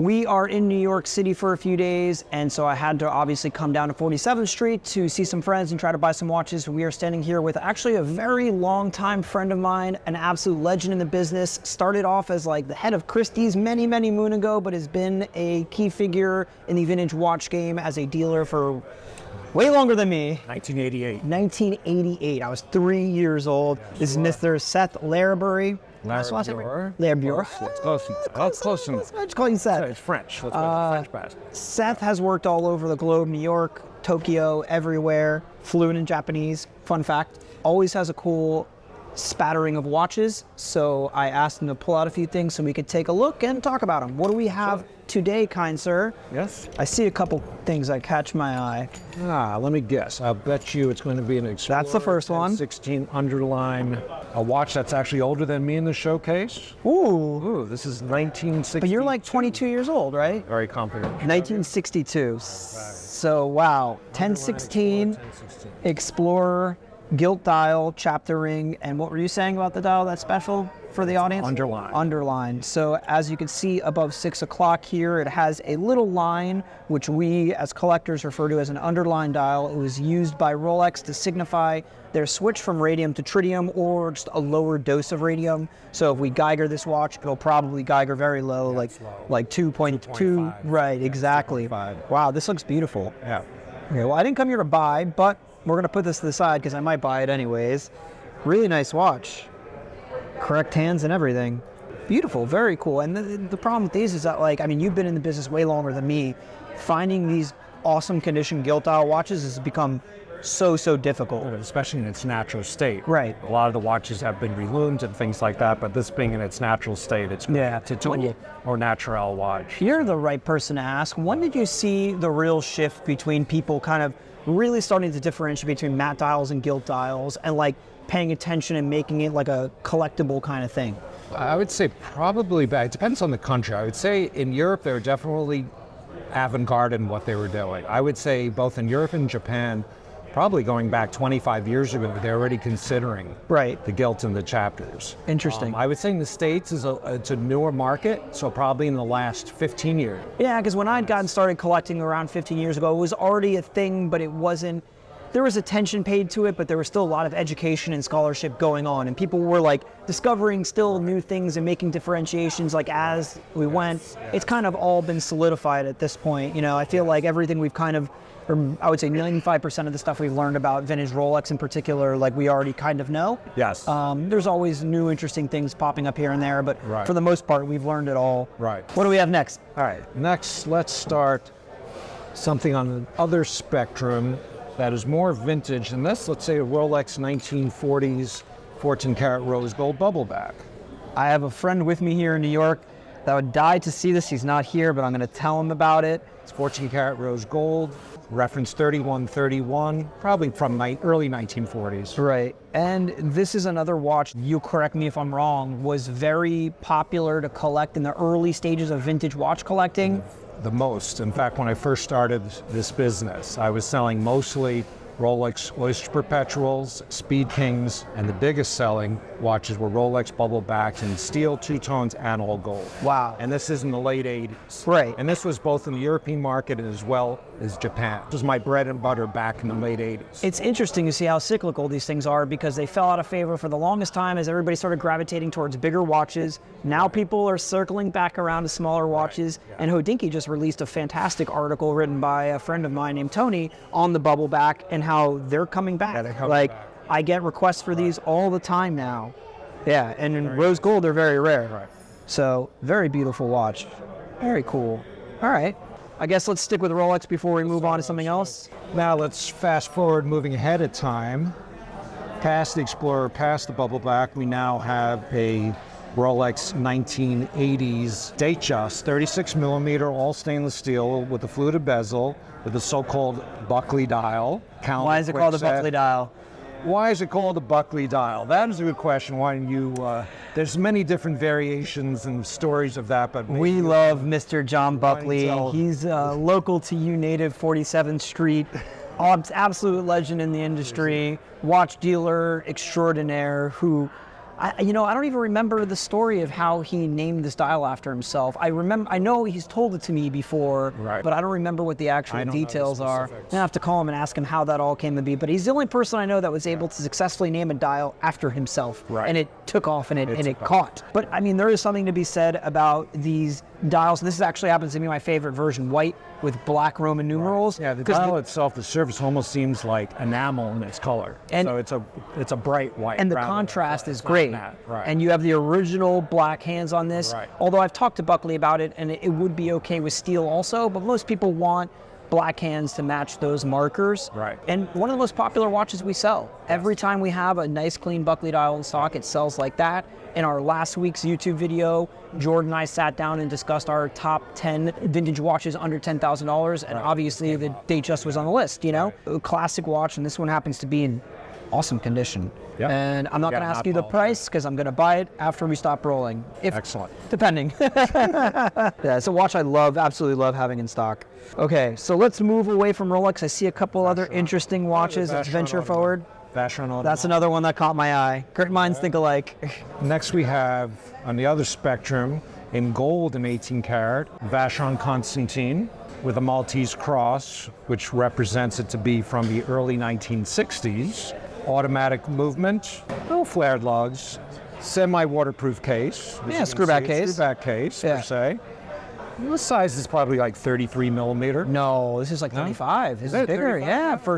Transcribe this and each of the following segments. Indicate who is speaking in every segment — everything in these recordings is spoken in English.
Speaker 1: We are in New York City for a few days, and so I had to obviously come down to 47th Street to see some friends and try to buy some watches. We are standing here with actually a very long-time friend of mine, an absolute legend in the business. Started off as like the head of Christie's many moon ago, but has been a key figure in the vintage watch game as a dealer for way longer than me.
Speaker 2: 1988.
Speaker 1: 1988. I was 3 years old.
Speaker 2: Yeah,
Speaker 1: this is Mr. Seth Larrabure.
Speaker 2: Larrabure.
Speaker 1: Larrabure.
Speaker 2: It's close. Close enough.
Speaker 1: Let's call you Seth.
Speaker 2: It's French. Let's go French pass.
Speaker 1: Seth has worked all over the globe, New York, Tokyo, everywhere, fluent in Japanese. Fun fact, always has a cool spattering of watches. So I asked him to pull out a few things so we could take a look and talk about them. What do we have today, kind sir?
Speaker 2: Yes.
Speaker 1: I see a couple things that catch my eye.
Speaker 2: Let me guess. I'll bet you it's going to be an Explorer.
Speaker 1: That's the first one.
Speaker 2: 16 underline. A watch that's actually older than me in the showcase.
Speaker 1: Ooh.
Speaker 2: This is 1960.
Speaker 1: But you're like 22 years old, right?
Speaker 2: Very confident.
Speaker 1: 1962. So, wow. 1016, Explorer, gilt dial, chapter ring, and what were you saying about the dial that's special for the audience?
Speaker 2: Underline.
Speaker 1: Underline. So as you can see above 6 o'clock here, it has a little line, which we as collectors refer to as an underline dial. It was used by Rolex to signify their switch from radium to tritium or just a lower dose of radium. So if we Geiger this watch, it'll probably Geiger very low, like 2.2. Right, exactly. Wow, this looks beautiful.
Speaker 2: Yeah.
Speaker 1: Okay, well, I didn't come here to buy, but we're going to put this to the side because I might buy it anyways. Really nice watch. Correct hands and everything. Beautiful, very cool. And the problem with these is that, like, I mean, you've been in the business way longer than me. Finding these awesome condition gilt dial watches has become so difficult.
Speaker 2: Especially in its natural state.
Speaker 1: Right.
Speaker 2: A lot of the watches have been reloomed and things like that, but this being in its natural state, it's a more natural watch.
Speaker 1: You're the right person to ask. When did you see the real shift between people kind of really starting to differentiate between matte dials and gilt dials and like paying attention and making it like a collectible kind of thing?
Speaker 2: I would say probably back, it depends on the country. I would say in Europe, they were definitely avant-garde in what they were doing. I would say both in Europe and Japan, probably going back 25 years ago, they're already considering the gilt and the chapters.
Speaker 1: Interesting.
Speaker 2: I would say in the States, it's a newer market, so probably in the last 15 years.
Speaker 1: Yeah, because when I'd gotten started collecting around 15 years ago, it was already a thing, but it wasn't, there was attention paid to it, but there was still a lot of education and scholarship going on, and people were like discovering still new things and making differentiations like as we went. It's kind of all been solidified at this point. You know, I feel like everything we've kind of, or I would say 95% of the stuff we've learned about vintage Rolex in particular, like we already kind of know.
Speaker 2: Yes.
Speaker 1: There's always new interesting things popping up here and there, but for the most part, we've learned it all.
Speaker 2: Right.
Speaker 1: What do we have next?
Speaker 2: All right, next let's start something on the other spectrum that is more vintage than this. Let's say a Rolex 1940s 14 karat rose gold bubble back.
Speaker 1: I have a friend with me here in New York that would die to see this. He's not here, but I'm going to tell him about it.
Speaker 2: It's 14 karat rose gold, reference 3131, probably from early 1940s.
Speaker 1: Right, and this is another watch, you correct me if I'm wrong, was very popular to collect in the early stages of vintage watch collecting.
Speaker 2: The most. In fact, when I first started this business, I was selling mostly Rolex Oyster Perpetuals, Speed Kings, and the biggest selling watches were Rolex bubble backs in steel, two-tones, and all gold.
Speaker 1: Wow.
Speaker 2: And this is in the late 80s.
Speaker 1: Right.
Speaker 2: And this was both in the European market as well as Japan. This was my bread and butter back in the late 80s.
Speaker 1: It's interesting to see how cyclical these things are because they fell out of favor for the longest time as everybody started gravitating towards bigger watches. Now people are circling back around to smaller watches.
Speaker 2: Right.
Speaker 1: And Hodinkee just released a fantastic article written by a friend of mine named Tony on the bubble back and how they're coming back. Back. I get requests for these all the time now. Yeah, and in rose gold, they're very rare.
Speaker 2: Right.
Speaker 1: So, very beautiful watch. Very cool. All right. I guess let's stick with Rolex before we move on to something else.
Speaker 2: Now let's fast forward, moving ahead of time. Past the Explorer, past the bubble back, we now have a Rolex 1980s Datejust, 36 millimeter, all stainless steel with a fluted bezel, with the so-called Buckley dial.
Speaker 1: Why is it called a Buckley dial?
Speaker 2: Why is it called a Buckley dial? That is a good question. Why you? There's many different variations and stories of that, but
Speaker 1: we love Mr. John Buckley. He's local to you, native 47th Street. Absolute legend in the industry, watch dealer extraordinaire who I don't even remember the story of how he named this dial after himself. I know he's told it to me before,
Speaker 2: Right.
Speaker 1: but I don't remember what the actual details are. I have to call him and ask him how that all came to be. But he's the only person I know that was able to successfully name a dial after himself,
Speaker 2: Right.
Speaker 1: and it took off and it caught. But I mean, there is something to be said about these dials. And this actually happens to be my favorite version, white with black Roman numerals.
Speaker 2: Yeah, the dial itself, the surface almost seems like enamel in its color.
Speaker 1: And-
Speaker 2: so it's a bright white.
Speaker 1: And the
Speaker 2: rather than
Speaker 1: contrast is
Speaker 2: not
Speaker 1: great.
Speaker 2: matte. Right.
Speaker 1: And you have the original black hands on this.
Speaker 2: Right.
Speaker 1: Although I've talked to Buckley about it, and it would be okay with steel also, but most people want black hands to match those markers.
Speaker 2: Right.
Speaker 1: And one of the most popular watches we sell. Every time we have a nice clean Buckley dial in stock, it sells like that. In our last week's YouTube video, Jordan and I sat down and discussed our top 10 vintage watches under $10,000, and obviously the Datejust was on the list, A classic watch, and this one happens to be in awesome condition.
Speaker 2: Yep.
Speaker 1: And I'm not
Speaker 2: Yeah,
Speaker 1: going to ask
Speaker 2: not
Speaker 1: you the
Speaker 2: polished.
Speaker 1: price because I'm going to buy it after we stop rolling.
Speaker 2: Excellent.
Speaker 1: Depending. Yeah, it's a watch I absolutely love having in stock. Okay, so let's move away from Rolex. I see a couple other interesting watches. Let's venture forward.
Speaker 2: Vacheron.
Speaker 1: That's another one that caught my eye. Great minds think alike.
Speaker 2: Next we have, on the other spectrum, in gold and 18 karat, Vacheron Constantine with a Maltese cross, which represents it to be from the early 1960s. Automatic movement, no flared lugs, semi-waterproof case. As you can
Speaker 1: screwback
Speaker 2: see,
Speaker 1: case.
Speaker 2: Screwback case,
Speaker 1: Yeah.
Speaker 2: per se. The size is probably like 33 millimeter.
Speaker 1: No, this is like 35. This is
Speaker 2: it
Speaker 1: bigger.
Speaker 2: 35?
Speaker 1: Yeah, for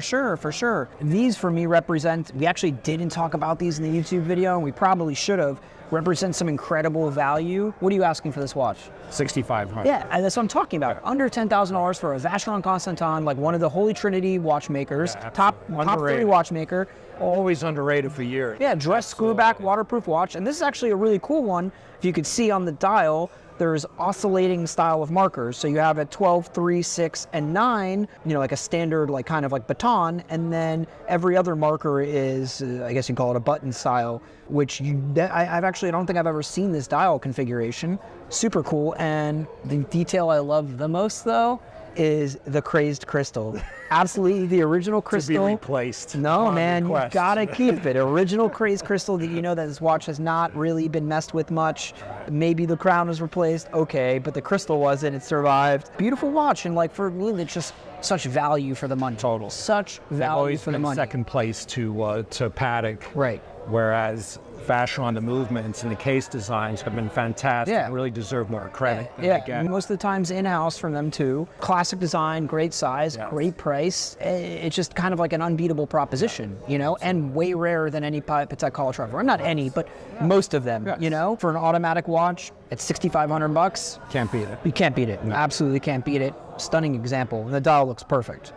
Speaker 1: sure. These for me represent, we actually didn't talk about these in the YouTube video, and we probably should have, represent some incredible value. What are you asking for this watch?
Speaker 2: 6,500.
Speaker 1: Yeah, and that's what I'm talking about. Under $10,000 for a Vacheron Constantin, like one of the Holy Trinity watchmakers,
Speaker 2: Yeah,
Speaker 1: top 3
Speaker 2: underrated.
Speaker 1: watchmaker.
Speaker 2: Always underrated for years.
Speaker 1: Yeah, dress screwback waterproof watch. And this is actually a really cool one. If you could see on the dial, there's oscillating style of markers. So you have a 12, 3, 6, and 9, like a standard, like kind of like baton. And then every other marker is, I guess you call it a button style, which I don't think I've ever seen this dial configuration. Super cool. And the detail I love the most though is the crazed crystal. Absolutely the original crystal.
Speaker 2: To be replaced.
Speaker 1: No,
Speaker 2: upon
Speaker 1: man, you
Speaker 2: request.
Speaker 1: gotta keep it. Original crazed crystal that that this watch has not really been messed with much. Maybe the crown was replaced, okay, but the crystal wasn't, it survived. Beautiful watch, and like for me, it's just such value for the money.
Speaker 2: Total.
Speaker 1: Such
Speaker 2: They've
Speaker 1: value
Speaker 2: always
Speaker 1: for the
Speaker 2: been
Speaker 1: money.
Speaker 2: second place to Patek.
Speaker 1: Right.
Speaker 2: Whereas Vacheron, the movements and the case designs have been fantastic.
Speaker 1: Yeah.
Speaker 2: And really deserve more credit. than they
Speaker 1: Yeah,
Speaker 2: get.
Speaker 1: most of the times in-house from them too. Classic design, great size,
Speaker 2: Yes.
Speaker 1: great price. It's just kind of like an unbeatable proposition, and way rarer than any Patek Philippe. Or not any, but most of them,
Speaker 2: Yes.
Speaker 1: For an automatic watch at $6,500,
Speaker 2: Can't beat it.
Speaker 1: you can't beat it. Absolutely can't beat it. Stunning example. And the dial looks perfect.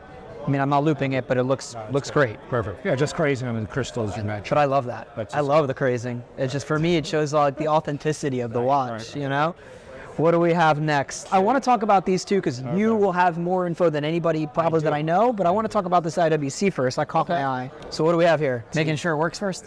Speaker 1: I mean, I'm not looping it, but it looks great.
Speaker 2: Perfect. Yeah, just crazy on the crystals you mentioned.
Speaker 1: But I love that.
Speaker 2: That's
Speaker 1: I
Speaker 2: just-
Speaker 1: love the crazing. It's just, for me, it shows like the authenticity of the watch,
Speaker 2: right.
Speaker 1: What do we have next? I want to talk about these two because you will have more info than anybody probably that I know, but I want to talk about this IWC first. That caught my eye. So what do we have here? Making sure it works first?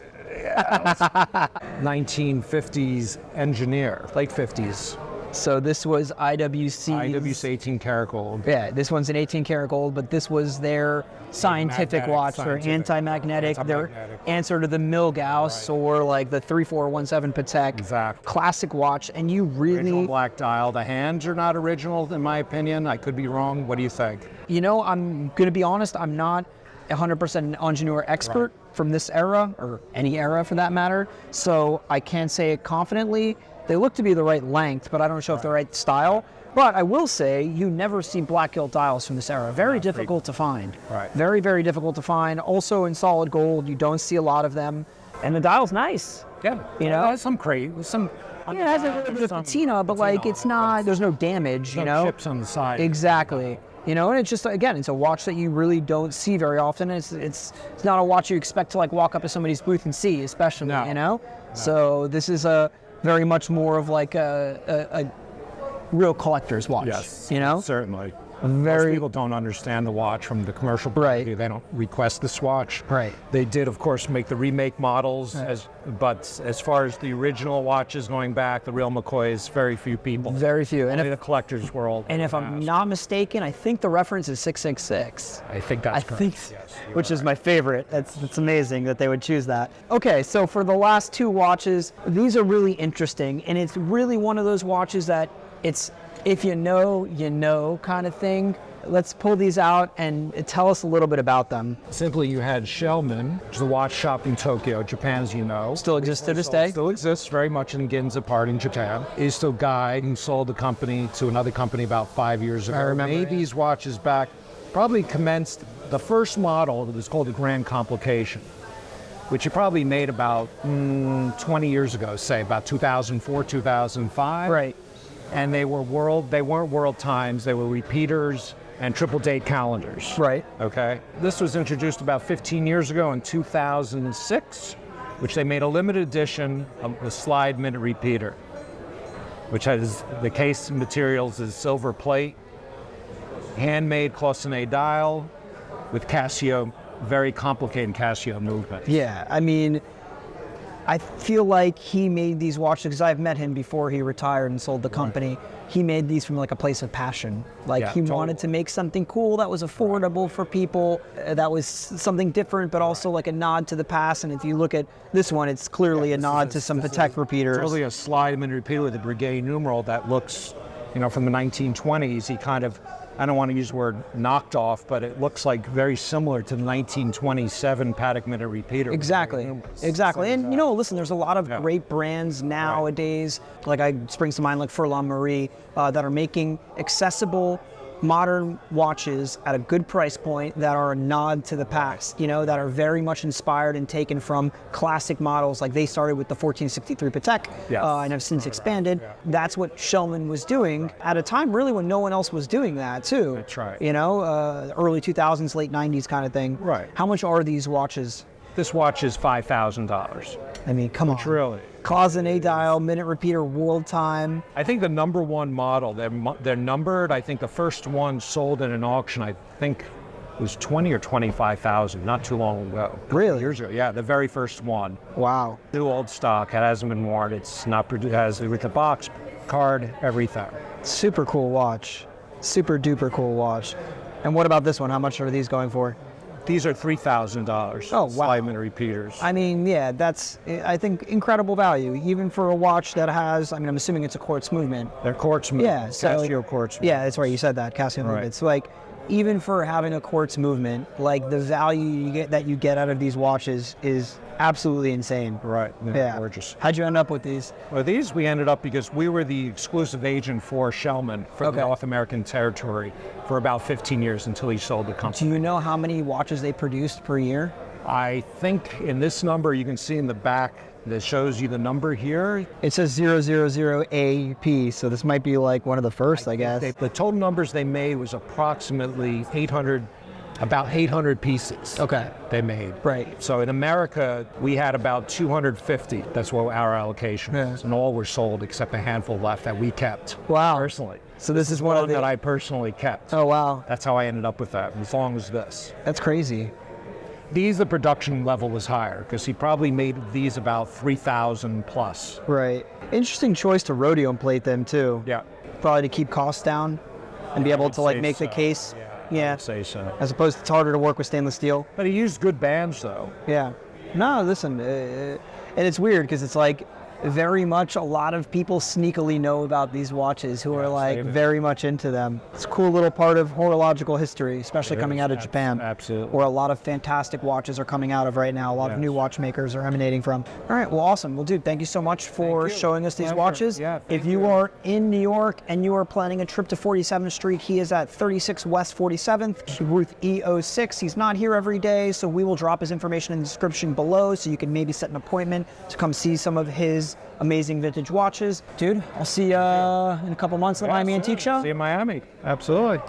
Speaker 2: 1950s engineer, late 50s.
Speaker 1: So this was IWC.
Speaker 2: IWC 18 karat gold.
Speaker 1: Yeah, this one's an 18 karat gold, but this was their scientific
Speaker 2: Magnetic,
Speaker 1: watch, their
Speaker 2: scientific.
Speaker 1: anti-magnetic, their
Speaker 2: Anti-magnetic.
Speaker 1: answer to the Milgauss or like the 3417 Patek.
Speaker 2: Exactly.
Speaker 1: Classic watch, and you
Speaker 2: Original
Speaker 1: really,
Speaker 2: black dial. The hands are not original, in my opinion. I could be wrong. What do you think?
Speaker 1: I'm going to be honest, I'm not 100% an ingenieur expert from this era, or any era for that matter, so I can't say it confidently. They look to be the right length, but I don't know if they're the right style. But I will say, you never see black gilt dials from this era. Very difficult to find.
Speaker 2: Right.
Speaker 1: Very, very difficult to find. Also in solid gold, you don't see a lot of them. And the dial's nice.
Speaker 2: Yeah. Some crazy.
Speaker 1: Yeah, it has a little bit of patina, but like it's not, there's no damage,
Speaker 2: chips on the side.
Speaker 1: Exactly. And it's just, again, it's a watch that you really don't see very often. It's not a watch you expect to like walk up to somebody's booth and see, especially,
Speaker 2: No.
Speaker 1: So this is a very much more of like a real collector's watch,
Speaker 2: Yes.
Speaker 1: you know?
Speaker 2: Certainly. Most people don't understand the watch from the commercial point of view. They don't request this watch.
Speaker 1: Right.
Speaker 2: They did, of course, make the remake models, but as far as the original watches going back, the real McCoys, very few people.
Speaker 1: Very few.
Speaker 2: Only the collector's world.
Speaker 1: And if I'm not mistaken, I think the reference is 666.
Speaker 2: I think that's correct.
Speaker 1: Yes, which is my favorite. It's amazing that they would choose that. Okay, so for the last two watches, these are really interesting, and it's really one of those watches that it's if you know kind of thing. Let's pull these out and tell us a little bit about them.
Speaker 2: Simply, you had Shellman, which is a watch shop in Tokyo, Japan, as you know.
Speaker 1: Still exists to this day?
Speaker 2: Still exists, very much in Ginza part in Japan. Is still Guy, who sold the company to another company about 5 years ago.
Speaker 1: I remember.
Speaker 2: Made these watches back, probably commenced the first model that was called the Grand Complication, which he probably made about 20 years ago, say about 2004, 2005.
Speaker 1: Right.
Speaker 2: And they weren't world times, they were repeaters and triple date calendars.
Speaker 1: Right.
Speaker 2: Okay. This was introduced about 15 years ago in 2006, which they made a limited edition of the slide minute repeater, which has the case materials is silver plate, handmade cloisonné dial with Casio, very complicated Casio movement.
Speaker 1: Yeah, I mean, I feel like he made these watches, because I've met him before he retired and sold the company. He made these from like a place of passion. Like he wanted to make something cool that was affordable for people, that was something different, but also like a nod to the past. And if you look at this one, it's clearly a nod to some Patek repeaters.
Speaker 2: It's really a slide minute repeater with a brigade numeral that looks, from the 1920s. He kind of, I don't want to use the word knocked off, but it looks like very similar to the 1927 Patek minute repeater.
Speaker 1: Exactly. And listen, there's a lot of great brands nowadays, like springs to mind like Furlan Marie, that are making accessible modern watches at a good price point that are a nod to the past, that are very much inspired and taken from classic models. Like they started with the 1463 Patek and have since expanded. That's what Shellman was doing at a time really when no one else was doing that too.
Speaker 2: That's right.
Speaker 1: Early 2000s, late 90s kind of thing.
Speaker 2: Right.
Speaker 1: How much are these watches?
Speaker 2: This watch is $5,000.
Speaker 1: I mean, come on.
Speaker 2: Really.
Speaker 1: Cloisonné dial, minute repeater, world time.
Speaker 2: I think the number one model, they're numbered. I think the first one sold in an auction, I think was 20 or 25,000, not too long ago.
Speaker 1: Really?
Speaker 2: Years ago, yeah, the very first one.
Speaker 1: Wow.
Speaker 2: New old stock, it hasn't been worn. It's not produced, has with the box, card, everything.
Speaker 1: Super cool watch. Super duper cool watch. And what about this one? How much are these going for?
Speaker 2: These are $3,000.
Speaker 1: Oh, wow.
Speaker 2: Slide minute repeaters.
Speaker 1: I mean, yeah, that's, I think, incredible value, even for a watch that has, I'm assuming it's a quartz movement.
Speaker 2: They're quartz movement.
Speaker 1: Yeah, so,
Speaker 2: Casio quartz movement.
Speaker 1: Yeah, that's right, you said that, Casio movement. So, like, even for having a quartz movement, like, the value that you get out of these watches is absolutely insane.
Speaker 2: Right,
Speaker 1: yeah.
Speaker 2: Gorgeous.
Speaker 1: How'd you end up with these?
Speaker 2: Well, these we ended up because we were the exclusive agent for Shellman for the North American territory for about 15 years until he sold the company.
Speaker 1: Do you know how many watches they produced per year?
Speaker 2: I think in this number, you can see in the back that shows you the number here.
Speaker 1: It says 000AP, so this might be like one of the first, I guess.
Speaker 2: The total numbers they made was approximately about 800 pieces. They made.
Speaker 1: Right.
Speaker 2: So in America, we had about 250. That's what our allocation was. And all were sold except a handful left that we kept.
Speaker 1: Wow.
Speaker 2: Personally.
Speaker 1: So this is one of the...
Speaker 2: that I personally kept.
Speaker 1: Oh, wow.
Speaker 2: That's how I ended up with that, as long as this.
Speaker 1: That's crazy.
Speaker 2: The production level was higher because he probably made these about 3,000 plus.
Speaker 1: Right. Interesting choice to rhodium plate them too.
Speaker 2: Yeah.
Speaker 1: Probably to keep costs down and be able to like make the case.
Speaker 2: Yeah. I'd say so.
Speaker 1: As opposed to it's harder to work with stainless steel.
Speaker 2: But he used good bands though.
Speaker 1: Yeah. No, listen, and it's weird because it's like very much a lot of people sneakily know about these watches who are like very much into them. It's a cool little part of horological history, especially coming out of Japan.
Speaker 2: Absolutely.
Speaker 1: Where a lot of fantastic watches are coming out of right now. A lot of new watchmakers are emanating from. All right, well, awesome. Well, dude, thank you so much for showing us these watches.
Speaker 2: Yeah,
Speaker 1: if you are in New York and you are planning a trip to 47th Street, he is at 36 West 47th, booth E06. He's not here every day, so we will drop his information in the description below so you can maybe set an appointment to come see some of his amazing vintage watches. Dude, I'll see you in a couple months at the Miami Antique Show.
Speaker 2: See you in Miami. Absolutely.